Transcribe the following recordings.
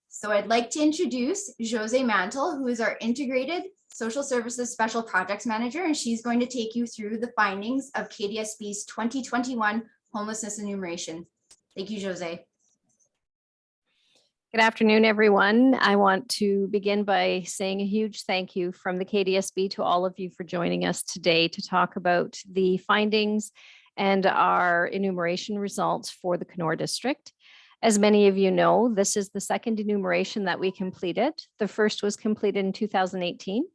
So I'd like to introduce Jose Mantle, who is our Integrated Social Services Special Projects Manager, and she's going to take you through the findings of KDSB's 2021 Homelessness Enumeration. Thank you, Jose. Good afternoon, everyone. I want to begin by saying a huge thank you from the KDSB to all of you for joining us today to talk about the findings and our enumeration results for the Kenora district. As many of you know, this is the second enumeration that we completed. The first was completed in 2018,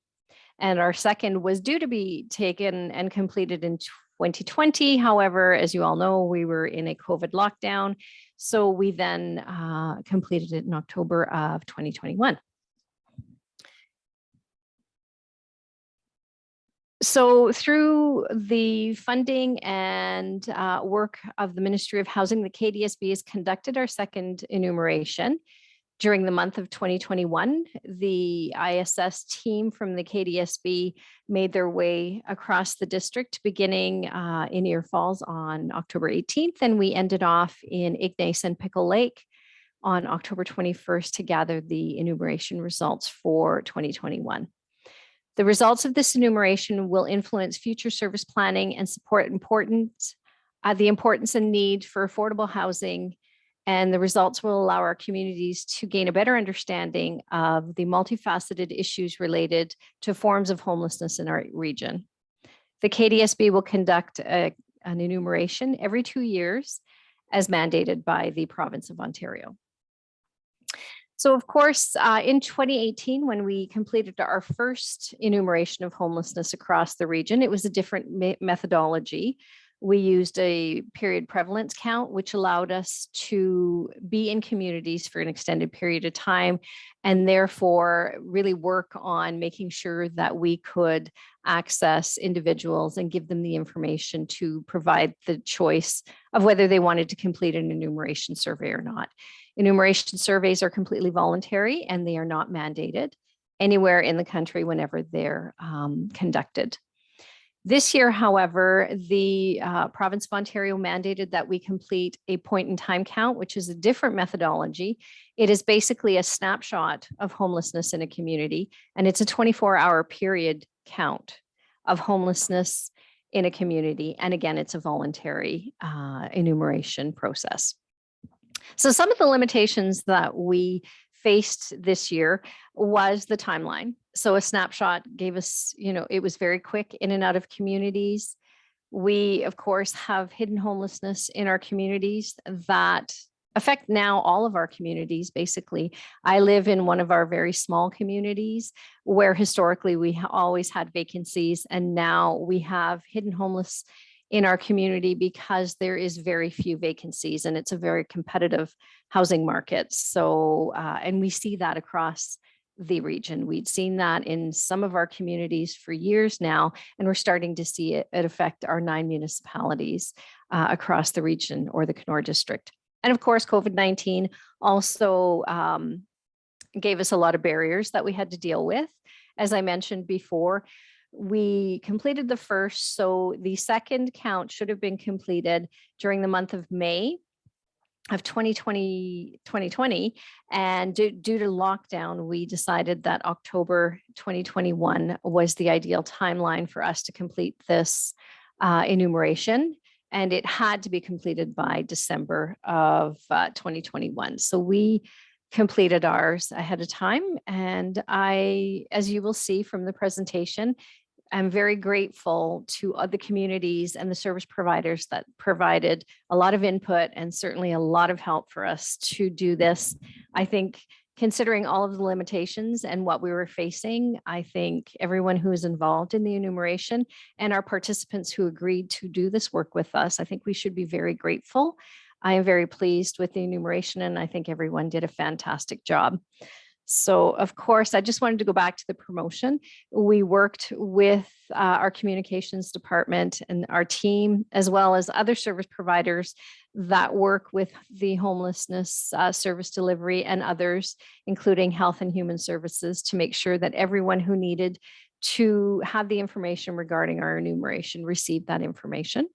and our second was due to be taken and completed in 2020. However, as you all know, we were in a COVID lockdown, so we then completed it in October of 2021. So through the funding and work of the Ministry of Housing, the KDSB has conducted our second enumeration. During the month of 2021, the ISS team from the KDSB made their way across the district, beginning in Ear Falls on October 18th, and we ended off in Ignace and Pickle Lake on October 21st to gather the enumeration results for 2021. The results of this enumeration will influence future service planning and support the importance and need for affordable housing, and the results will allow our communities to gain a better understanding of the multifaceted issues related to forms of homelessness in our region. The KDSB will conduct an enumeration every 2 years as mandated by the province of Ontario. So of course, in 2018, when we completed our first enumeration of homelessness across the region, it was a different methodology. We used a period prevalence count, which allowed us to be in communities for an extended period of time, and therefore really work on making sure that we could access individuals and give them the information to provide the choice of whether they wanted to complete an enumeration survey or not. Enumeration surveys are completely voluntary and they are not mandated anywhere in the country whenever they're conducted. This year, however, the province of Ontario mandated that we complete a point in time count, which is a different methodology. It is basically a snapshot of homelessness in a community, and it's a 24-hour period count of homelessness in a community. And again, it's a voluntary enumeration process. So some of the limitations that we faced this year was the timeline. So a snapshot gave us, it was very quick in and out of communities. We, of course, have hidden homelessness in our communities that affect now all of our communities. Basically, I live in one of our very small communities where historically we always had vacancies, and now we have hidden homeless in our community because there is very few vacancies and it's a very competitive housing market. So, and we see that across the region. We'd seen that in some of our communities for years now, and we're starting to see it affect our 9 municipalities across the region or the Kenora district. And of course, COVID-19 also gave us a lot of barriers that we had to deal with. As I mentioned before, we completed the first, so the second count should have been completed during the month of May of 2020, and due to lockdown, we decided that October 2021 was the ideal timeline for us to complete this enumeration, and it had to be completed by December of 2021. So we completed ours ahead of time, and I, as you will see from the presentation, I'm very grateful to other communities and the service providers that provided a lot of input and certainly a lot of help for us to do this. I think considering all of the limitations and what we were facing, I think everyone who is involved in the enumeration and our participants who agreed to do this work with us, I think we should be very grateful. I am very pleased with the enumeration, and I think everyone did a fantastic job. So of course, I just wanted to go back to the promotion. We worked with our communications department and our team, as well as other service providers that work with the homelessness service delivery and others, including health and human services, to make sure that everyone who needed to have the information regarding our enumeration received that information.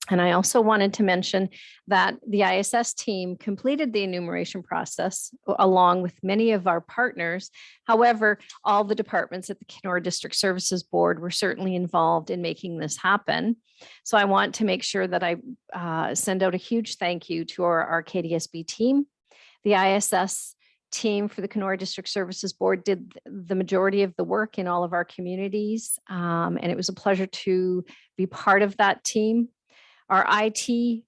And I also wanted to mention that the ISS team completed the enumeration process along with many of our partners. However, all the departments at the Kenora District Services Board were certainly involved in making this happen. So I want to make sure that I send out a huge thank you to our KDSB team. The ISS team for the Kenora District Services Board did the majority of the work in all of our communities, and it was a pleasure to be part of that team. Our IT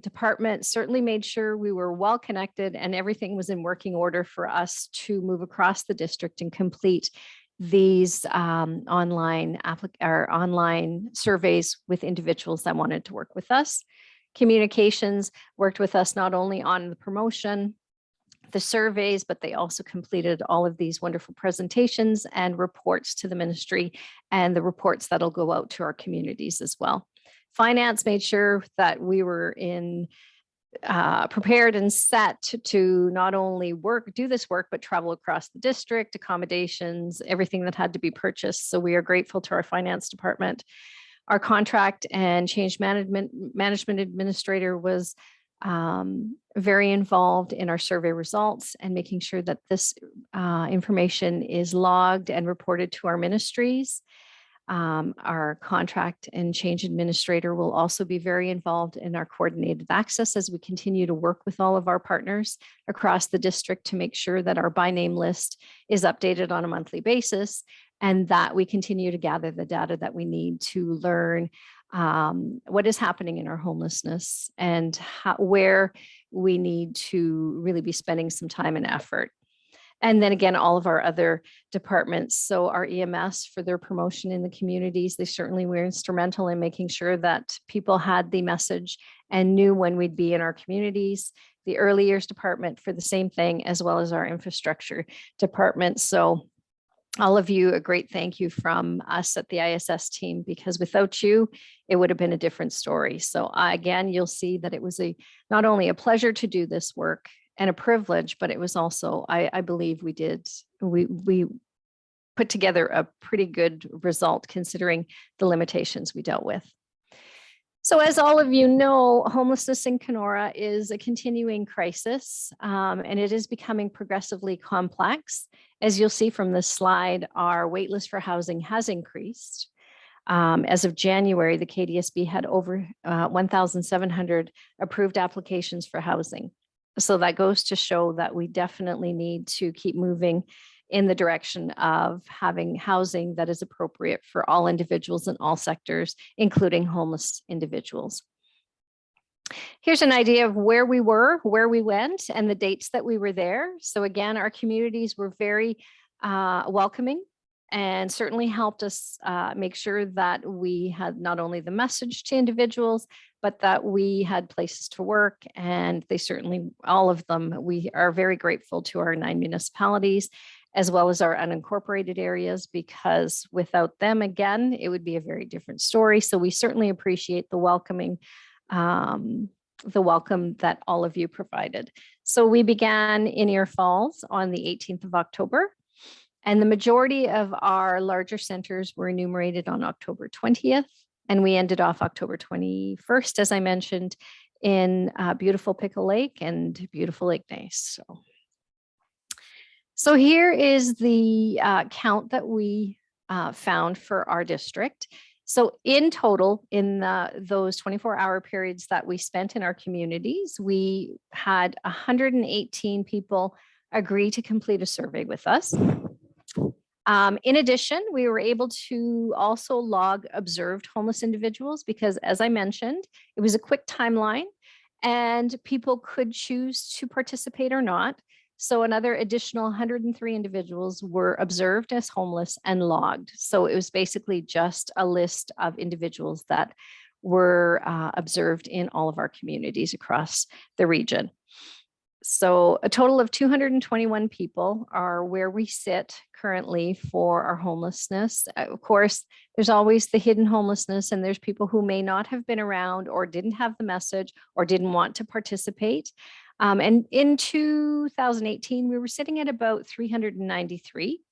department certainly made sure we were well connected and everything was in working order for us to move across the district and complete these online surveys with individuals that wanted to work with us. Communications worked with us not only on the promotion, the surveys, but they also completed all of these wonderful presentations and reports to the ministry and the reports that'll go out to our communities as well. Finance made sure that we were prepared and set to not only do this work, but travel across the district, accommodations, everything that had to be purchased. So we are grateful to our finance department. Our contract and change management administrator was very involved in our survey results and making sure that this information is logged and reported to our ministries. Our contract and change administrator will also be very involved in our coordinated access as we continue to work with all of our partners across the district to make sure that our by name list is updated on a monthly basis and that we continue to gather the data that we need to learn what is happening in our homelessness and where we need to really be spending some time and effort. And then again, all of our other departments. So our EMS for their promotion in the communities, they certainly were instrumental in making sure that people had the message and knew when we'd be in our communities. The early years department for the same thing, as well as our infrastructure department. So all of you, a great thank you from us at the ISS team, because without you, it would have been a different story. So again, you'll see that it was not only a pleasure to do this work, and a privilege, but it was also, I believe we put together a pretty good result considering the limitations we dealt with. So as all of you know, homelessness in Kenora is a continuing crisis, and it is becoming progressively complex. As you'll see from this slide, our waitlist for housing has increased. As of January, the KDSB had over 1,700 approved applications for housing. So that goes to show that we definitely need to keep moving in the direction of having housing that is appropriate for all individuals in all sectors, including homeless individuals. Here's an idea of where we were, where we went, and the dates that we were there. So again, our communities were very welcoming and certainly helped us make sure that we had not only the message to individuals, but that we had places to work. And they certainly, all of them, we are very grateful to our 9 municipalities, as well as our unincorporated areas, because without them, again, it would be a very different story. So we certainly appreciate the welcome that all of you provided. So we began in Ear Falls on the 18th of October. And the majority of our larger centers were enumerated on October 20th. And we ended off October 21st, as I mentioned, in beautiful Pickle Lake and beautiful Ignace. So here is the count that we found for our district. So in total, in those 24-hour periods that we spent in our communities, we had 118 people agree to complete a survey with us. In addition, we were able to also log observed homeless individuals because, as I mentioned, it was a quick timeline and people could choose to participate or not. So another additional 103 individuals were observed as homeless and logged. So it was basically just a list of individuals that were observed in all of our communities across the region. So a total of 221 people are where we sit currently for our homelessness. Of course, there's always the hidden homelessness, and there's people who may not have been around or didn't have the message or didn't want to participate. And in 2018, we were sitting at about 393.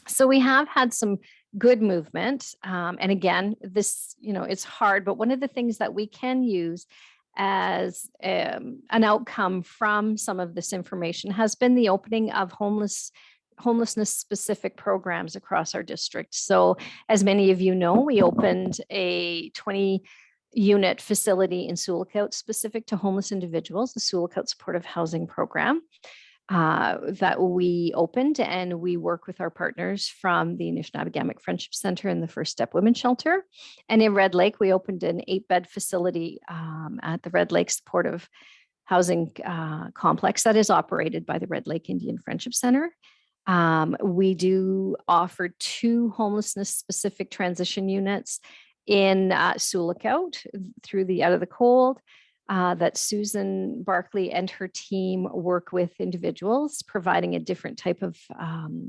So we have had some good movement. And again, this, it's hard, but one of the things that we can use as an outcome from some of this information has been the opening of homelessness specific programs across our district. So as many of you know, we opened a 20-unit facility in Sioux Lookout specific to homeless individuals, the Sioux Lookout Supportive Housing Program. That we opened, and we work with our partners from the Anishinaabe Friendship Center and the First Step Women's Shelter. And in Red Lake, we opened an 8-bed facility at the Red Lake Supportive Housing Complex that is operated by the Red Lake Indian Friendship Center. We do offer 2 homelessness-specific transition units in Sioux Lookout through the Out of the Cold. That Susan Barkley and her team work with individuals, providing a different type of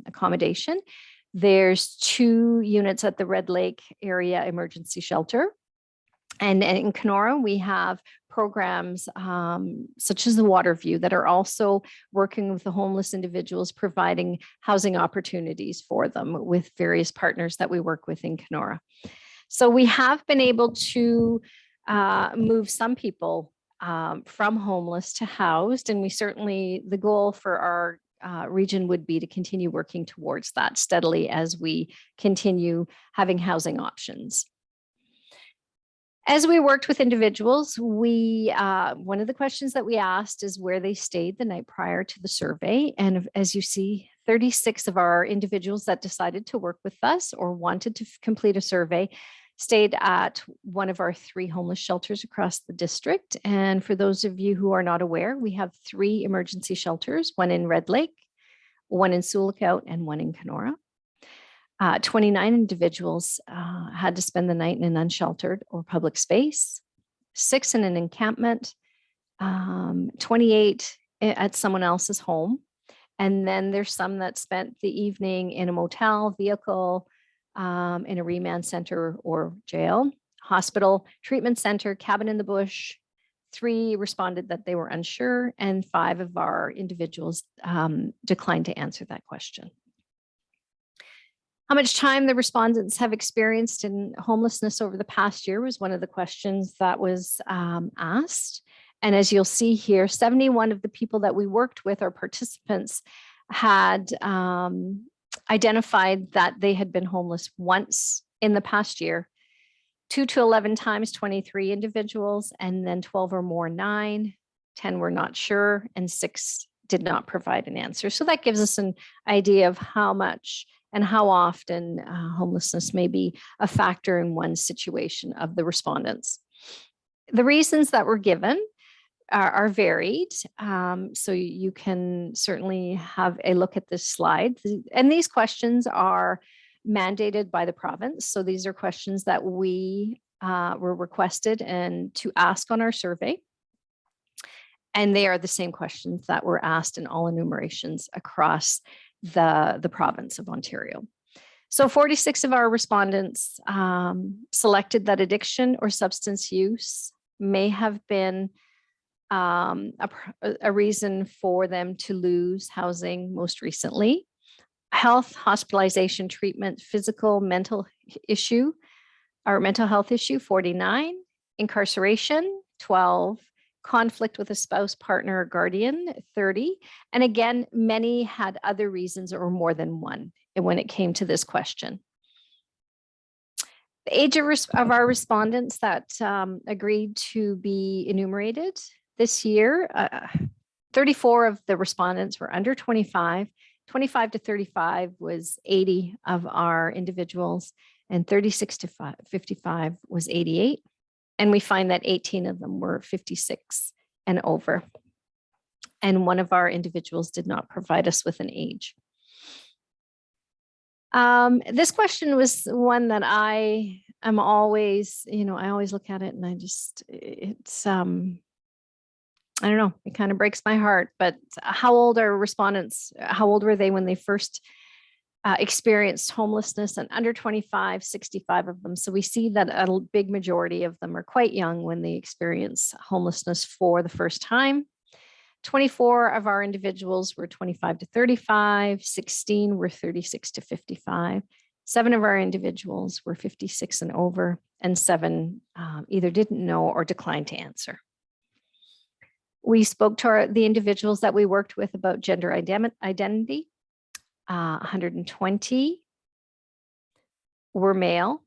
accommodation. There's 2 units at the Red Lake Area Emergency Shelter. And in Kenora, we have programs such as the Waterview that are also working with the homeless individuals, providing housing opportunities for them with various partners that we work with in Kenora. So we have been able to move some people from homeless to housed. And we certainly, the goal for our region would be to continue working towards that steadily as we continue having housing options. As we worked with individuals, one of the questions that we asked is where they stayed the night prior to the survey. And as you see, 36 of our individuals that decided to work with us or wanted to complete a survey stayed at one of our 3 homeless shelters across the district. And for those of you who are not aware, we have 3 emergency shelters, one in Red Lake, one in Sioux Lookout, and one in Kenora. 29 individuals had to spend the night in an unsheltered or public space, 6 in an encampment, 28 at someone else's home. And then there's some that spent the evening in a motel, vehicle, in a remand center or jail, hospital, treatment center, cabin in the bush. 3 responded that they were unsure, and 5 of our individuals declined to answer that question. How much time the respondents have experienced in homelessness over the past year was one of the questions that was asked. And as you'll see here, 71 of the people that we worked with, our participants, had identified that they had been homeless once in the past year. 2 to 11 times, 23 individuals, and then 12 or more, 9, 10 were not sure, and 6 did not provide an answer. So that gives us an idea of how much and how often homelessness may be a factor in one situation of the respondents. The reasons that were given are varied. So you can certainly have a look at this slide. And these questions are mandated by the province. So these are questions that we were requested and to ask on our survey. And they are the same questions that were asked in all enumerations across the province of Ontario. So 46 of our respondents selected that addiction or substance use may have been a reason for them to lose housing most recently. Health, hospitalization, treatment, physical, mental issue, or mental health issue, 49, incarceration, 12, conflict with a spouse, partner, or guardian, 30. And again, many had other reasons or more than one when it came to this question. The age of our respondents that agreed to be enumerated this year, 34 of the respondents were under 25. 25 to 35 was 80 of our individuals, and 36 to 55 was 88. And we find that 18 of them were 56 and over. And one of our individuals did not provide us with an age. This question was one that I am always, I always look at it and it's, I don't know, it kind of breaks my heart, but how old are respondents? How old were they when they first experienced homelessness? And under 25, 65 of them. So we see that a big majority of them are quite young when they experience homelessness for the first time. 24 of our individuals were 25 to 35, 16 were 36 to 55, 7 of our individuals were 56 and over, and 7 either didn't know or declined to answer. We spoke to the individuals that we worked with about gender identity. 120 were male.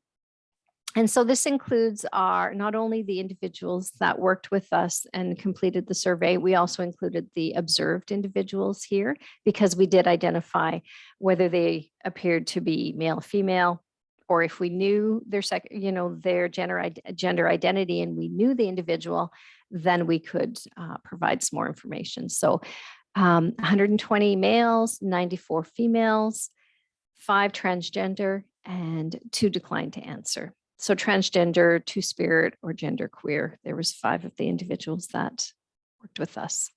And so this includes not only the individuals that worked with us and completed the survey, we also included the observed individuals here because we did identify whether they appeared to be male, female, or if we knew their gender identity and we knew the individual, then we could provide some more information. So 120 males, 94 females, 5 transgender, and 2 declined to answer. So transgender, two-spirit, or genderqueer, there was 5 of the individuals that worked with us.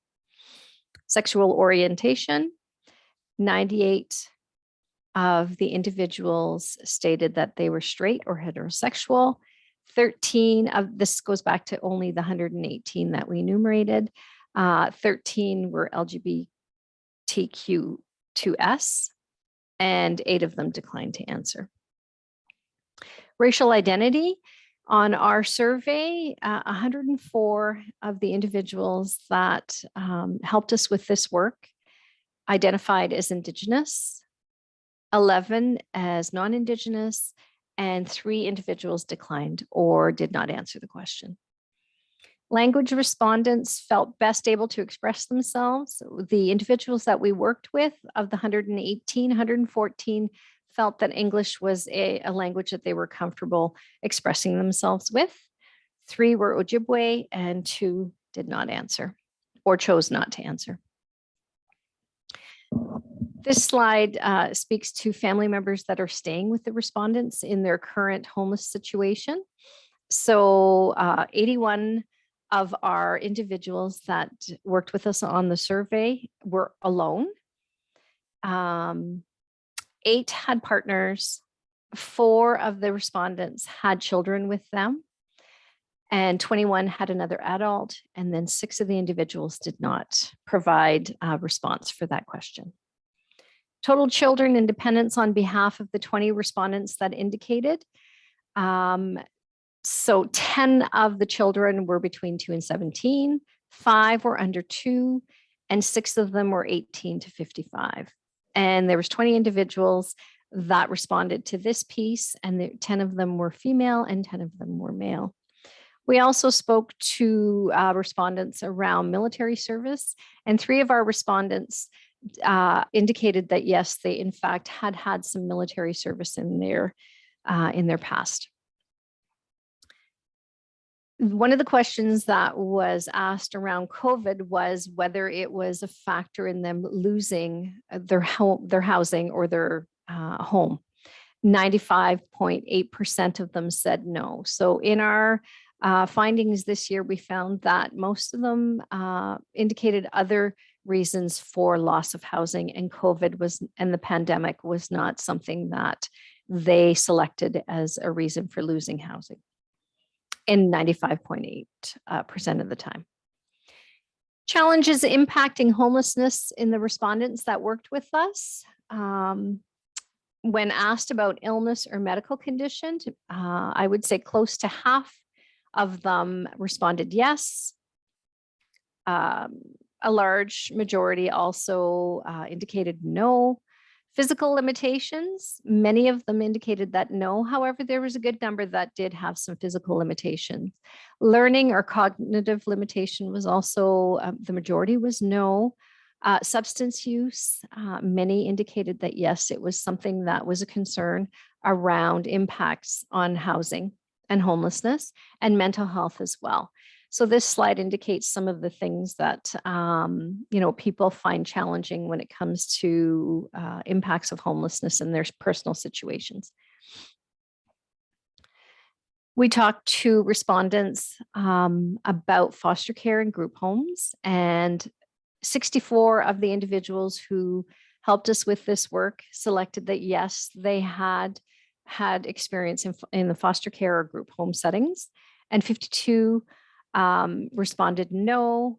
Sexual orientation, 98 of the individuals stated that they were straight or heterosexual. 13 of this goes back to only the 118 that we enumerated. 13 were LGBTQ2S, and 8 of them declined to answer. Racial identity. On our survey, 104 of the individuals that helped us with this work identified as Indigenous, 11 as non-Indigenous, and 3 individuals declined or did not answer the question. Language respondents felt best able to express themselves. The individuals that we worked with, of the 118, 114 felt that English was a language that they were comfortable expressing themselves with. 3 were Ojibwe and 2 did not answer or chose not to answer. This slide speaks to family members that are staying with the respondents in their current homeless situation. So 81 of our individuals that worked with us on the survey were alone. 8 had partners, 4 of the respondents had children with them, and 21 had another adult, and then 6 of the individuals did not provide a response for that question. Total children and dependents on behalf of the 20 respondents that indicated. So 10 of the children were between 2 and 17, 5 were under 2, and 6 of them were 18 to 55. And there was 20 individuals that responded to this piece, and 10 of them were female and 10 of them were male. We also spoke to respondents around military service, and 3 of our respondents indicated that yes, they in fact had some military service in their past. One of the questions that was asked around COVID was whether it was a factor in them losing their housing or their home. 95.8% of them said no. So in our findings this year, we found that most of them indicated other reasons for loss of housing, and COVID and the pandemic was not something that they selected as a reason for losing housing in 95.8% of the time. Challenges impacting homelessness in the respondents that worked with us. When asked about illness or medical condition, I would say close to half of them responded yes. A large majority also indicated no. Physical limitations, many of them indicated that no. However, there was a good number that did have some physical limitations. Learning or cognitive limitation was also, the majority was no. Substance use, many indicated that yes, it was something that was a concern around impacts on housing and homelessness and mental health as well. So this slide indicates some of the things that people find challenging when it comes to impacts of homelessness in their personal situations. We talked to respondents about foster care and group homes, and 64 of the individuals who helped us with this work selected that yes, they had experience in the foster care or group home settings, and 52 responded no,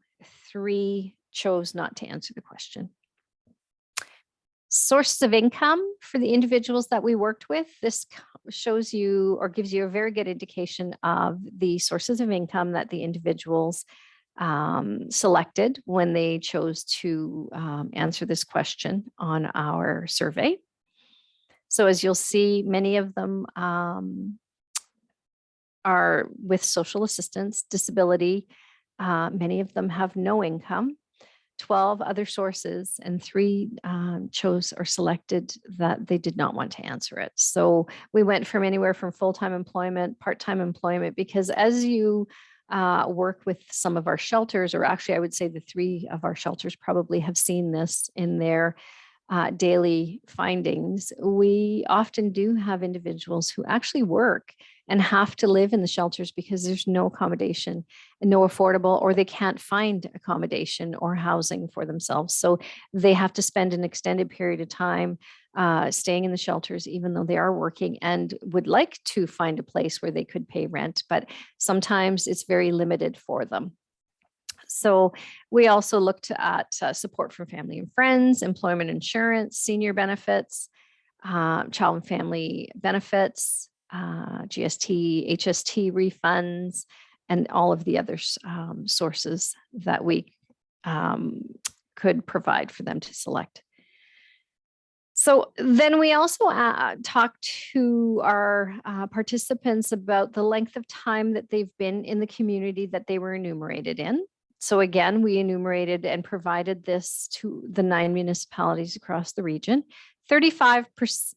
3 chose not to answer the question. Sources of income for the individuals that we worked with. This shows you or gives you a very good indication of the sources of income that the individuals selected when they chose to answer this question on our survey. So as you'll see, many of them are with social assistance, disability. Many of them have no income. 12 other sources, and 3 chose or selected that they did not want to answer it. So we went from anywhere from full-time employment, part-time employment, because as you work with some of our shelters, or actually I would say the 3 of our shelters probably have seen this in their daily findings, we often do have individuals who actually work and have to live in the shelters because there's no accommodation and no affordable, or they can't find accommodation or housing for themselves. So they have to spend an extended period of time staying in the shelters, even though they are working and would like to find a place where they could pay rent, but sometimes it's very limited for them. So we also looked at support from family and friends, employment insurance, senior benefits, child and family benefits, GST, HST refunds, and all of the other sources that we could provide for them to select. So then we also talked to our participants about the length of time that they've been in the community that they were enumerated in. So again, we enumerated and provided this to the 9 municipalities across the region. 35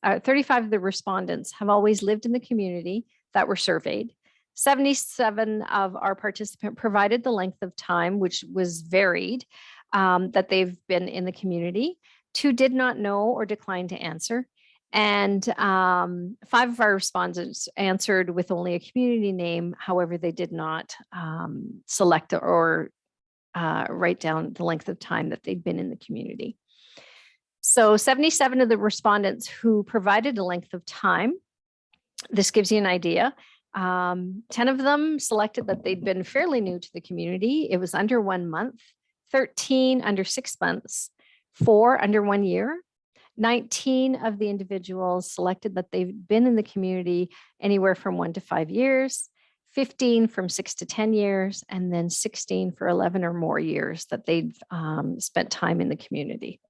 of the respondents have always lived in the community that were surveyed. 77 of our participants provided the length of time, which was varied, that they've been in the community. 2 did not know or declined to answer. And 5 of our respondents answered with only a community name. However, they did not select or write down the length of time that they'd been in the community. So 77 of the respondents who provided a length of time, this gives you an idea. 10 of them selected that they'd been fairly new to the community. It was under 1 month, 13 under 6 months, 4 under 1 year. 19 of the individuals selected that they've been in the community anywhere from 1 to 5 years, 15 from 6 to 10 years, and then 16 for 11 or more years that they'd spent time in the community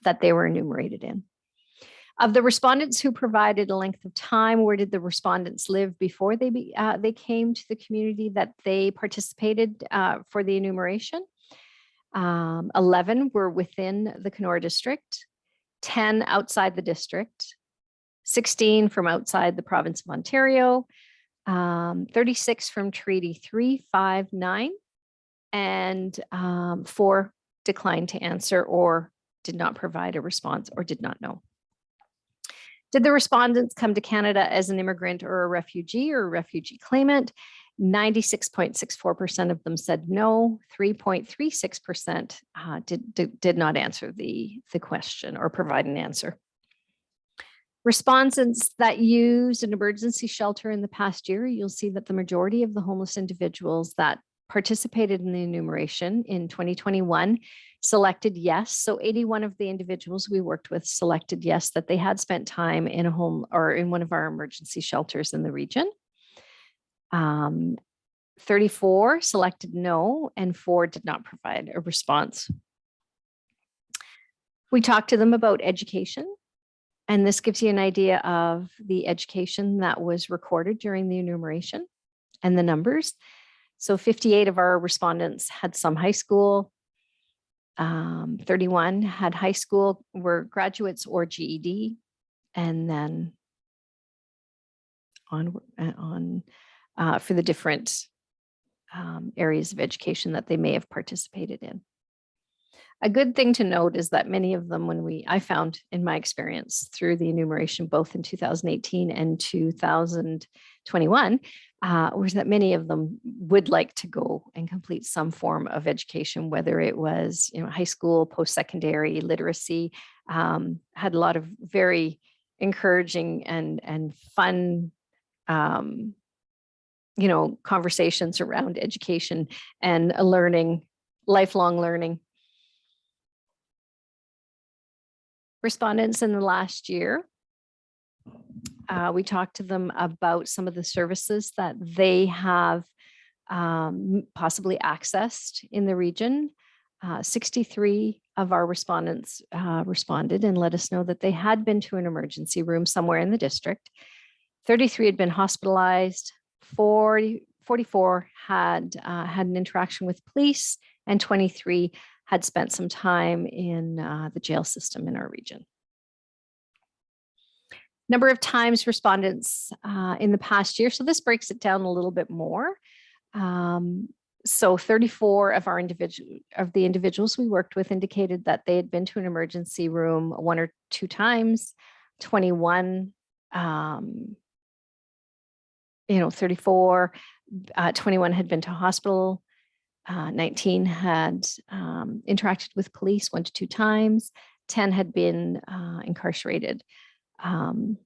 that they were enumerated in. Of the respondents who provided a length of time, where did the respondents live before they came to the community that they participated for the enumeration? 11 were within the Kenora district, 10 outside the district, 16 from outside the province of Ontario, 36 from Treaty 359, and 4 declined to answer or did not provide a response or did not know. Did the respondents come to Canada as an immigrant or a refugee claimant? 96.64% of them said no. 3.36% did not answer the question or provide an answer. Respondents that used an emergency shelter in the past year, you'll see that the majority of the homeless individuals that participated in the enumeration in 2021 selected yes. So 81 of the individuals we worked with selected yes, that they had spent time in a home or in one of our emergency shelters in the region. 34 selected no, and 4 did not provide a response. We talked to them about education, and this gives you an idea of the education that was recorded during the enumeration and the numbers. So 58 of our respondents had some high school, 31 had high school, were graduates or GED, and then on for the different areas of education that they may have participated in. A good thing to note is that many of them, I found in my experience through the enumeration, both in 2018 and 2021, was that many of them would like to go and complete some form of education, whether it was, high school, post-secondary, literacy, had a lot of very encouraging and fun, conversations around education and lifelong learning. Respondents in the last year, we talked to them about some of the services that they have possibly accessed in the region. 63 of our respondents responded and let us know that they had been to an emergency room somewhere in the district. 33 had been hospitalized, 44 had had an interaction with police, and 23 had spent some time in the jail system in our region. Number of times respondents in the past year. So this breaks it down a little bit more. So 34 of the individuals we worked with indicated that they had been to an emergency room 1 or 2 times. 21, 34, 21 had been to hospital. 19 had interacted with police 1 to 2 times. 10 had been incarcerated 1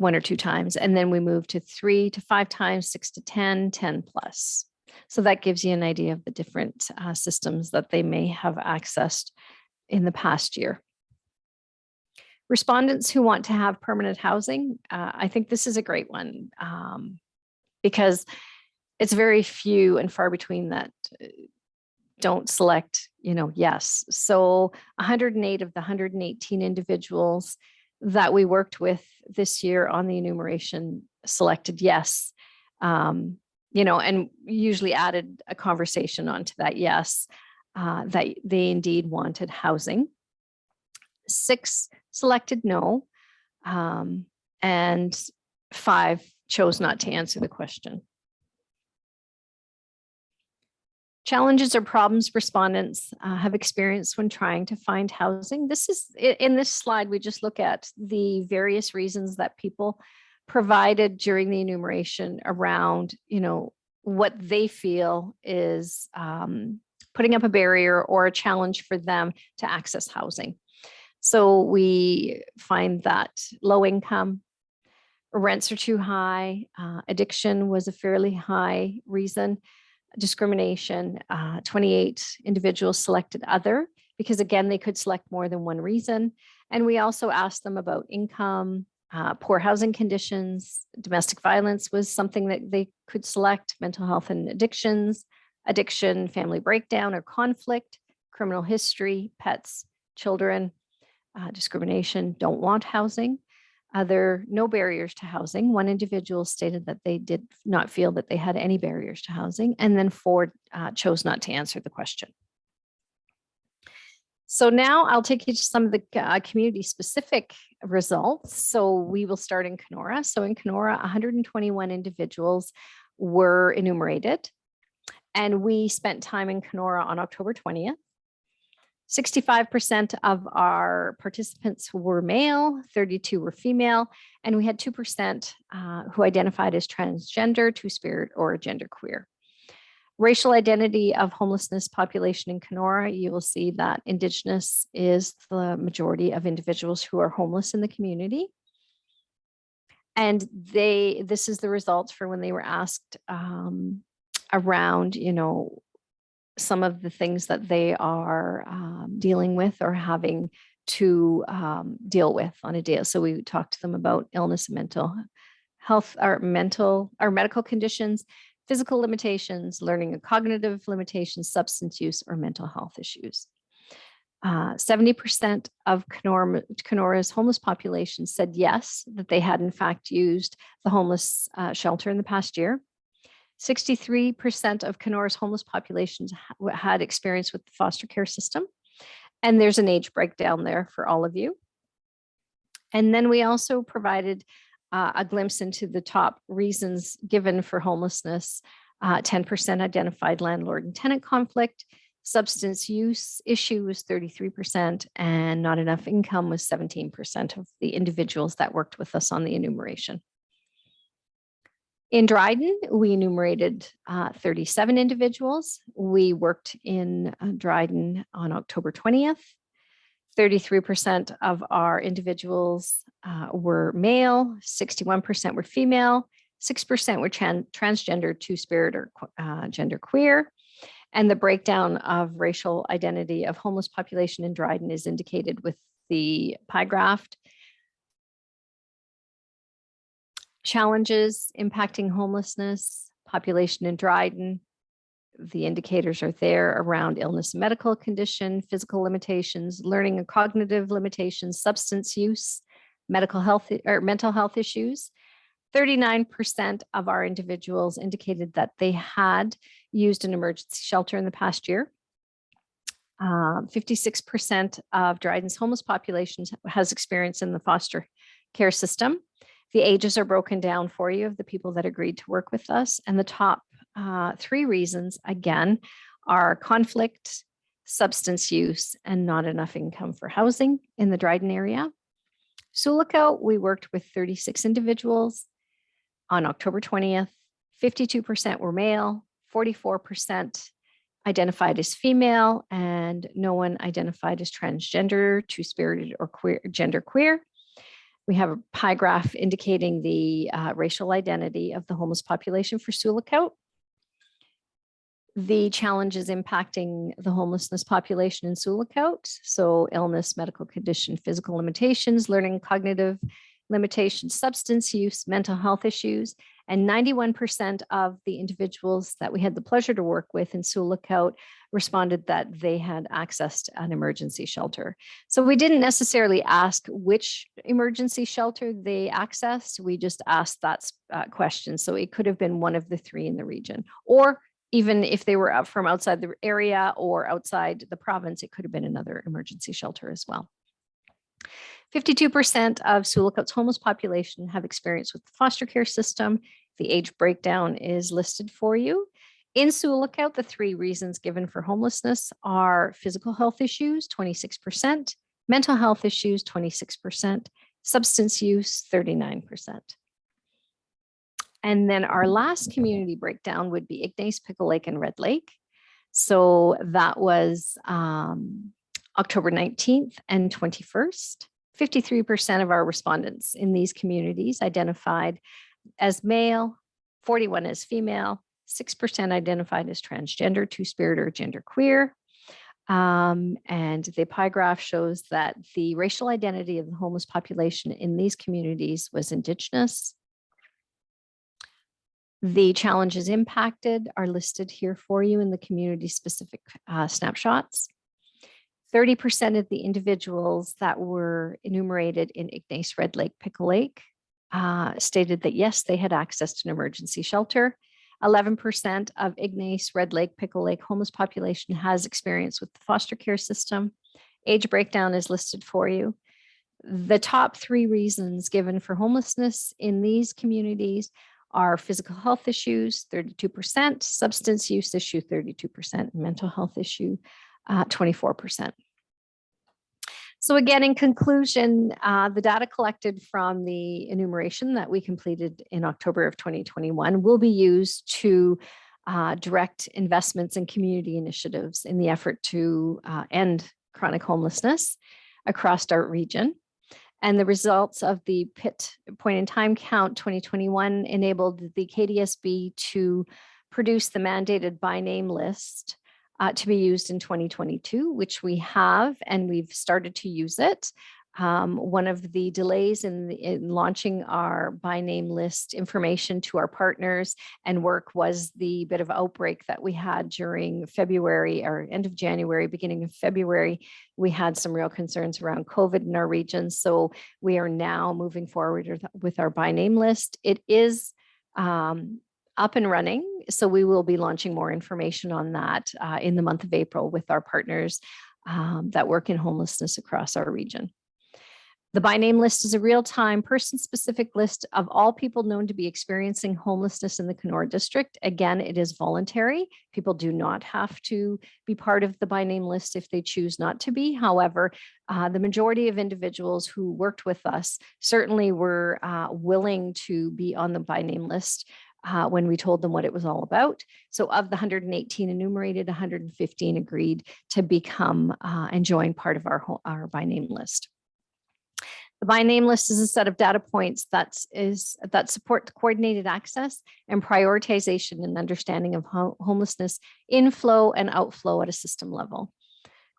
or 2 times. And then we moved to 3 to 5 times, 6 to 10, 10 plus. So that gives you an idea of the different systems that they may have accessed in the past year. Respondents who want to have permanent housing, I think this is a great one because it's very few and far between that don't select, yes. So 108 of the 118 individuals that we worked with this year on the enumeration selected yes. And usually added a conversation onto that yes, that they indeed wanted housing. 6 selected no, and 5 chose not to answer the question. Challenges or problems respondents have experienced when trying to find housing. This is, in this slide, we just look at the various reasons that people provided during the enumeration around, what they feel is putting up a barrier or a challenge for them to access housing. So we find that low income, rents are too high, addiction was a fairly high reason, discrimination, 28 individuals selected other, because again, they could select more than one reason. And we also asked them about income, poor housing conditions, domestic violence was something that they could select, mental health and addictions, addiction, family breakdown or conflict, criminal history, pets, children, discrimination, don't want housing. No barriers to housing. 1 individual stated that they did not feel that they had any barriers to housing, and then 4 chose not to answer the question. So now I'll take you to some of the community-specific results. So we will start in Kenora. So in Kenora, 121 individuals were enumerated, and we spent time in Kenora on October 20th. 65% of our participants were male, 32 were female, and we had 2% who identified as transgender, two-spirit, or genderqueer. Racial identity of homelessness population in Kenora, you will see that Indigenous is the majority of individuals who are homeless in the community. And this is the results for when they were asked around, some of the things that they are dealing with or having to deal with on a day. So we talked to them about illness and mental health, or medical conditions, physical limitations, learning and cognitive limitations, substance use, or mental health issues. 70% of Kenora's homeless population said yes, that they had in fact used the homeless shelter in the past year. 63% of Kenora's homeless population had experience with the foster care system. And there's an age breakdown there for all of you. And then we also provided a glimpse into the top reasons given for homelessness. 10% identified landlord and tenant conflict, substance use issue was 33%, and not enough income was 17% of the individuals that worked with us on the enumeration. In Dryden, we enumerated 37 individuals. We worked in Dryden on October 20th. 33% of our individuals were male, 61% were female, 6% were transgender, two-spirit, or genderqueer. And the breakdown of racial identity of homeless population in Dryden is indicated with the pie graph. Challenges impacting homelessness, population in Dryden. The indicators are there around illness and medical condition, physical limitations, learning and cognitive limitations, substance use, mental health issues. 39% of our individuals indicated that they had used an emergency shelter in the past year. 56% of Dryden's homeless population has experience in the foster care system. The ages are broken down for you of the people that agreed to work with us. And the top 3 reasons, again, are conflict, substance use, and not enough income for housing in the Dryden area. So look out, we worked with 36 individuals on October 20th. 52% were male, 44% identified as female, and no one identified as transgender, two-spirited, or genderqueer. We have a pie graph indicating the racial identity of the homeless population for Sioux Lookout. The challenges impacting the homelessness population in Sioux Lookout, so illness, medical condition, physical limitations, learning, cognitive limitations, substance use, mental health issues, and 91% of the individuals that we had the pleasure to work with in Sioux Lookout responded that they had accessed an emergency shelter. So we didn't necessarily ask which emergency shelter they accessed. We just asked that question. So it could have been one of the 3 in the region, or even if they were from outside the area or outside the province, it could have been another emergency shelter as well. 52% of Sioux Lookout's homeless population have experience with the foster care system. The age breakdown is listed for you. In Sioux Lookout, the 3 reasons given for homelessness are physical health issues, 26%, mental health issues, 26%, substance use, 39%. And then our last community breakdown would be Ignace, Pickle Lake, and Red Lake. So that was October 19th and 21st. 53% of our respondents in these communities identified as male, 41 as female, 6% identified as transgender, two-spirited, or genderqueer. And the pie graph shows that the racial identity of the homeless population in these communities was Indigenous. The challenges impacted are listed here for you in the community-specific snapshots. 30% of the individuals that were enumerated in Ignace, Red Lake, Pickle Lake stated that yes, they had access to an emergency shelter. 11% of Ignace, Red Lake, Pickle Lake homeless population has experience with the foster care system. Age breakdown is listed for you. The top 3 reasons given for homelessness in these communities are physical health issues, 32%, substance use issue, 32%, mental health issue, 24%. So again, in conclusion, the data collected from the enumeration that we completed in October of 2021 will be used to direct investments in community initiatives in the effort to end chronic homelessness across our region. And the results of the PIT point in time count 2021 enabled the KDSB to produce the mandated by name list to be used in 2022, which we have, and we've started to use it. One of the delays in launching our by name list information to our partners and work was the bit of outbreak that we had during February or end of January, beginning of February. We had some real concerns around COVID in our region. So we are now moving forward with our by name list. It is up and running. So we will be launching more information on that in the month of April with our partners that work in homelessness across our region. The by name list is a real-time person-specific list of all people known to be experiencing homelessness in the Kenora district. Again, it is voluntary. People do not have to be part of the by name list if they choose not to be. However, the majority of individuals who worked with us certainly were willing to be on the by name list when we told them what it was all about. So of the 118 enumerated, 115 agreed to become and join part of our by name list. The by name list is a set of data points that support coordinated access and prioritization and understanding of homelessness inflow and outflow at a system level.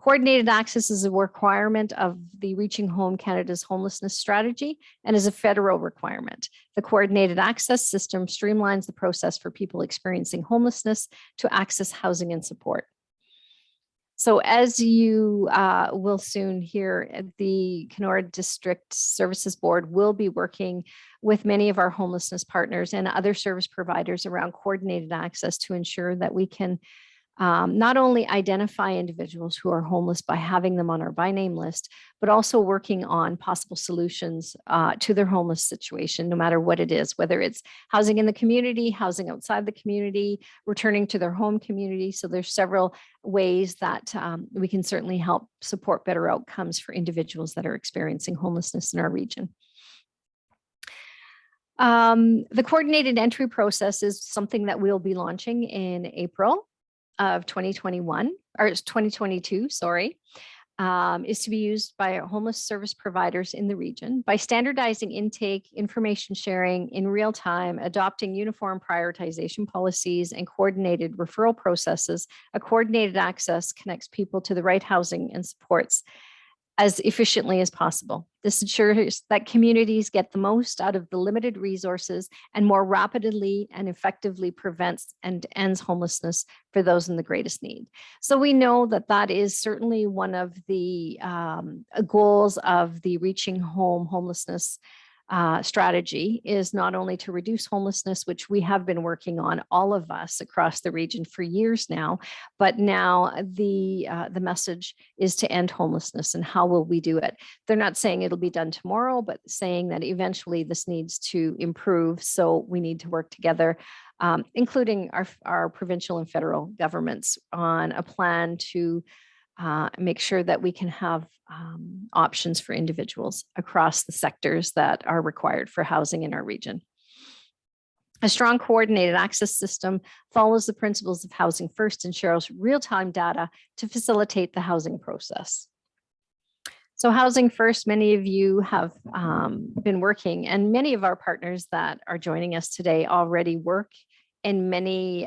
Coordinated access is a requirement of the Reaching Home Canada's homelessness strategy and is a federal requirement. The coordinated access system streamlines the process for people experiencing homelessness to access housing and support. So as you will soon hear, the Kenora District Services Board will be working with many of our homelessness partners and other service providers around coordinated access to ensure that we can not only identify individuals who are homeless by having them on our by name list, but also working on possible solutions to their homeless situation, no matter what it is, whether it's housing in the community, housing outside the community, returning to their home community. So there's several ways that we can certainly help support better outcomes for individuals that are experiencing homelessness in our region. The coordinated entry process is something that we'll be launching in April of 2021 or 2022, sorry, is to be used by homeless service providers in the region by standardizing intake, information sharing in real time, adopting uniform prioritization policies and coordinated referral processes. A coordinated access connects people to the right housing and supports as efficiently as possible. This ensures that communities get the most out of the limited resources and more rapidly and effectively prevents and ends homelessness for those in the greatest need. So we know that that is certainly one of the goals of the Reaching Home homelessness strategy, is not only to reduce homelessness, which we have been working on, all of us across the region for years now, but now the message is to end homelessness. And how will we do it? They're not saying it'll be done tomorrow, but saying that eventually this needs to improve. So we need to work together, including our provincial and federal governments, on a plan to make sure that we can have options for individuals across the sectors that are required for housing in our region. A strong coordinated access system follows the principles of Housing First and shares real-time data to facilitate the housing process. So Housing First, many of you have been working, and many of our partners that are joining us today already work in many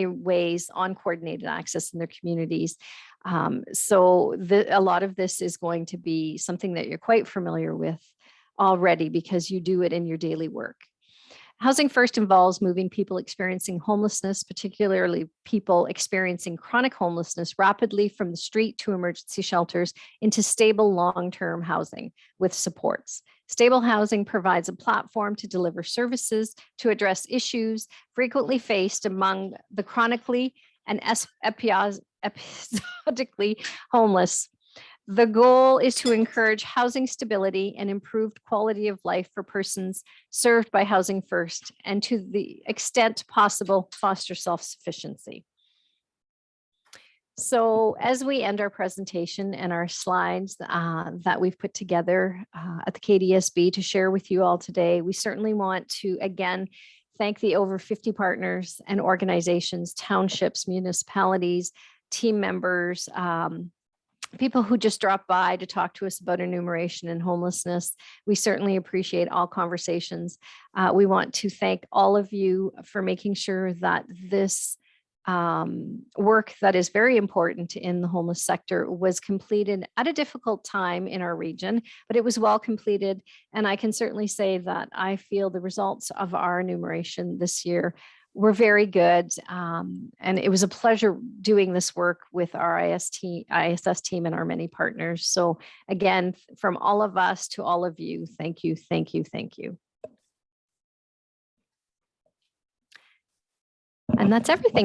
ways on coordinated access in their communities. So a lot of this is going to be something that you're quite familiar with already because you do it in your daily work. Housing First involves moving people experiencing homelessness, particularly people experiencing chronic homelessness, rapidly from the street to emergency shelters into stable long-term housing with supports. Stable housing provides a platform to deliver services to address issues frequently faced among the chronically and episodically homeless. The goal is to encourage housing stability and improved quality of life for persons served by Housing First, and to the extent possible, foster self-sufficiency. So as we end our presentation and our slides that we've put together at the KDSB to share with you all today, we certainly want to again thank the over 50 partners and organizations, townships, municipalities, team members, people who just dropped by to talk to us about enumeration and homelessness. We certainly appreciate all conversations. We want to thank all of you for making sure that this work that is very important in the homeless sector was completed at a difficult time in our region, but it was well completed. And I can certainly say that I feel the results of our enumeration this year were very good. And it was a pleasure doing this work with our ISS team and our many partners. So again, from all of us to all of you, thank you, thank you, thank you. And that's everything.